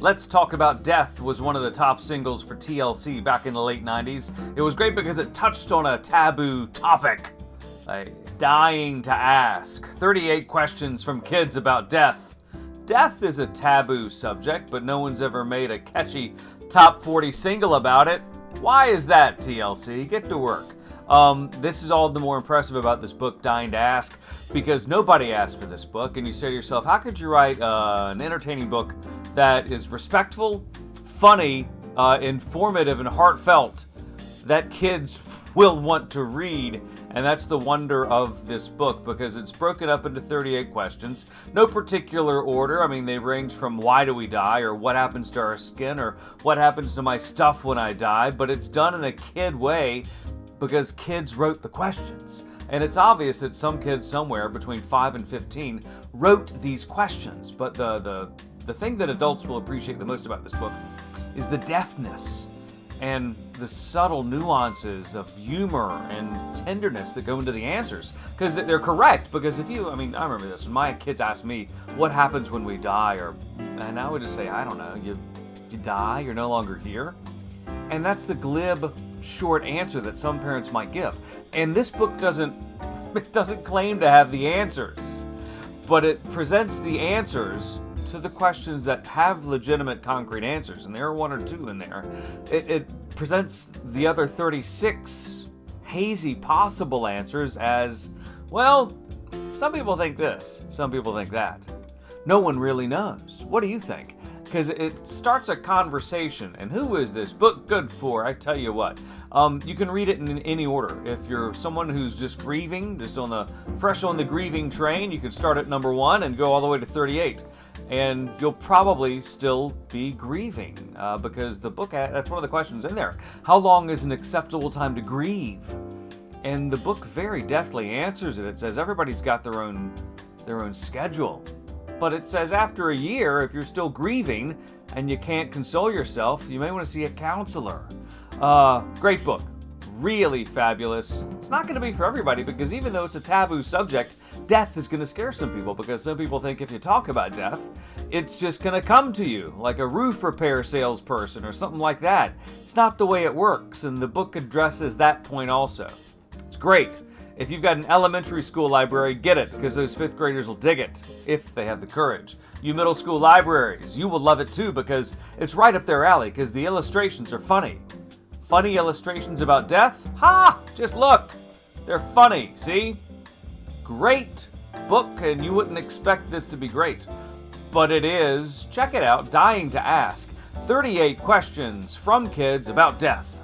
Let's Talk About Death was one of the top singles for TLC back in the late 90s. It was great because it touched on a taboo topic. Dying to ask. 38 questions from kids about death. Death is a taboo subject, but no one's ever made a catchy top 40 single about it. Why is that, TLC? Get to work. This is all the more impressive about this book, Dying to Ask, because nobody asked for this book, and you say to yourself, how could you write an entertaining book that is respectful, funny, informative, and heartfelt that kids will want to read? And that's the wonder of this book, because it's broken up into 38 questions. No particular order. I mean, they range from why do we die, or what happens to our skin, or what happens to my stuff when I die, but it's done in a kid way because kids wrote the questions. And it's obvious that some kids somewhere between 5 and 15 wrote these questions. But the thing that adults will appreciate the most about this book is the deftness and the subtle nuances of humor and tenderness that go into the answers. Because they're correct. Because I remember this, when my kids ask me, what happens when we die? And I would just say, I don't know, you die, you're no longer here. And that's the glib, short answer that some parents might give. And this book doesn't claim to have the answers, but it presents the answers to the questions that have legitimate, concrete answers, and there are one or two in there. It presents the other 36 hazy possible answers as, well, some people think this, some people think that. No one really knows. What do you think? Because it starts a conversation. And who is this book good for? I tell you what. You can read it in any order. If you're someone who's just grieving, fresh on the grieving train, you can start at number 1 and go all the way to 38. And you'll probably still be grieving because the book, that's one of the questions in there. How long is an acceptable time to grieve? And the book very deftly answers it. It says everybody's got their own schedule. But it says after a year, if you're still grieving and you can't console yourself, you may want to see a counselor. Great book. Really fabulous. It's not going to be for everybody because even though it's a taboo subject, death is going to scare some people because some people think if you talk about death, it's just going to come to you like a roof repair salesperson or something like that. It's not the way it works, and the book addresses that point also. It's great. If you've got an elementary school library, get it, because those 5th graders will dig it, if they have the courage. You middle school libraries, you will love it too, because it's right up their alley, because the illustrations are funny. Funny illustrations about death? Ha! Just look! They're funny, see? Great book, and you wouldn't expect this to be great. But it is. Check it out, Dying to Ask. 38 questions from kids about death.